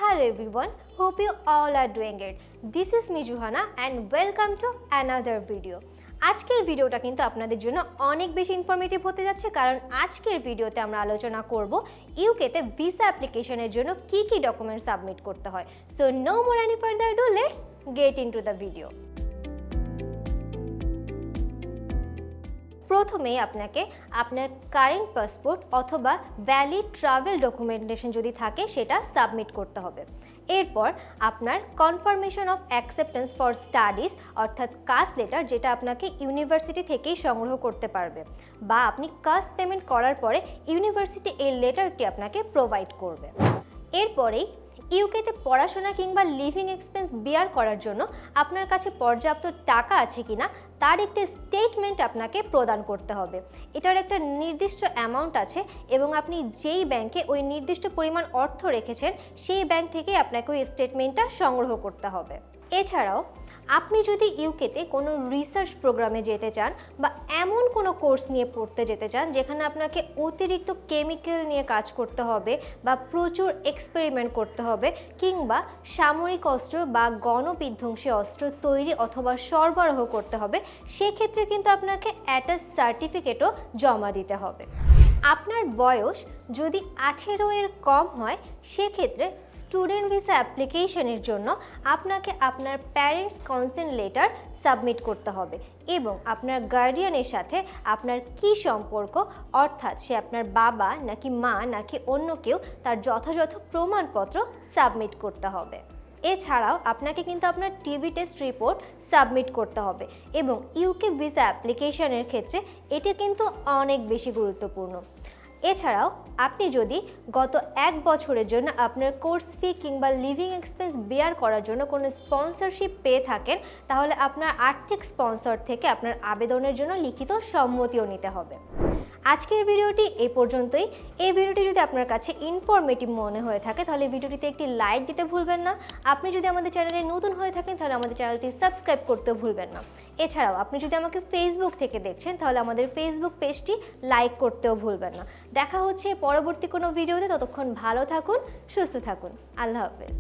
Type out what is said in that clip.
Hello everyone, hope you all are doing it. This is me Johanna and welcome to another video. আজকের ভিডিওটা কিন্তু আপনাদের জন্য অনেক বেশি ইনফরমেটিভ হতে যাচ্ছে কারণ আজকের ভিডিওতে আমরা আলোচনা করব ইউকেতে ভিসা অ্যাপ্লিকেশনের জন্য কি কি ডকুমেন্ট সাবমিট করতে হয়। So no more any further do, let's get into the video. প্রথমেই আপনাকে আপনার কারেন্ট পাসপোর্ট অথবা ভ্যালিড ট্রাভেল ডকুমেন্টেশন যদি থাকে সেটা সাবমিট করতে হবে। এরপর আপনার confirmation of acceptance for studies অর্থাৎ কাস্ট লেটার, যেটা আপনাকে ইউনিভার্সিটি থেকেই সংগ্রহ করতে পারবে, বা আপনি কাস্ট পেমেন্ট করার পরে ইউনিভার্সিটি এই লেটারটি আপনাকে প্রোভাইড করবে। এরপরেই ইউকেতে পড়াশোনা কিংবা লিভিং এক্সপেন্স বিয়ার করার জন্য আপনার কাছে পর্যাপ্ত টাকা আছে কিনা তার একটি স্টেটমেন্ট আপনাকে প্রদান করতে হবে। এটার একটা নির্দিষ্ট অ্যামাউন্ট আছে এবং আপনি যেই ব্যাংকে ওই নির্দিষ্ট পরিমাণ অর্থ রেখেছেন সেই ব্যাংক থেকে আপনাকে ওই স্টেটমেন্টটা সংগ্রহ করতে হবে। এছাড়াও আপনি যদি ইউকেতে কোনো রিসার্চ প্রোগ্রামে যেতে চান বা এমন কোনো কোর্স নিয়ে পড়তে যেতে চান যেখানে আপনাকে অতিরিক্ত কেমিক্যাল নিয়ে কাজ করতে হবে বা প্রচুর এক্সপেরিমেন্ট করতে হবে কিংবা সামরিক অস্ত্র বা গণবিধ্বংসী অস্ত্র তৈরি অথবা সরবরাহ করতে হবে, সেক্ষেত্রে কিন্তু আপনাকে অ্যাটাচ সার্টিফিকেটও জমা দিতে হবে। আপনার বয়স যদি 18 এর কম হয় সেক্ষেত্রে স্টুডেন্ট ভিসা অ্যাপ্লিকেশনের জন্য আপনাকে আপনার প্যারেন্টস কনসেন্ট লেটার সাবমিট করতে হবে এবং আপনার গার্ডিয়ানের সাথে আপনার কি সম্পর্ক, অর্থাৎ সে আপনার বাবা নাকি মা নাকি অন্য কেউ, তার যথাযথ প্রমাণপত্র সাবমিট করতে হবে। এছাড়াও আপনাকে কিন্তু আপনার টিবি টেস্ট রিপোর্ট সাবমিট করতে হবে এবং ইউকে ভিসা অ্যাপ্লিকেশনের ক্ষেত্রে এটি কিন্তু অনেক বেশি গুরুত্বপূর্ণ। এছাড়াও আপনি যদি গত 1 বছরের জন্য আপনার কোর্স ফি কিংবা লিভিং এক্সপেন্স বেয়ার করার জন্য কোনো স্পন্সরশিপ পেয়ে থাকেন তাহলে আপনার আর্থিক স্পন্সর থেকে আপনার আবেদনের জন্য লিখিত সম্মতিও নিতে হবে। আজকের ভিডিওটি এই পর্যন্তই। এই ভিডিওটি যদি আপনার কাছে ইনফরমেটিভ মনে হয়ে থাকে তাহলে ভিডিওটিতে একটি লাইক দিতে ভুলবেন না। আপনি যদি আমাদের চ্যানেলে নতুন হয়ে থাকেন তাহলে আমাদের চ্যানেলটি সাবস্ক্রাইব করতেও ভুলবেন না। এছাড়াও আপনি যদি আমাকে ফেসবুক থেকে দেখছেন তাহলে আমাদের ফেসবুক পেজটি লাইক করতেও ভুলবেন না। দেখা হচ্ছে পরবর্তী কোনো ভিডিওতে, ততক্ষণ ভালো থাকুন, সুস্থ থাকুন। আল্লাহ হাফেজ।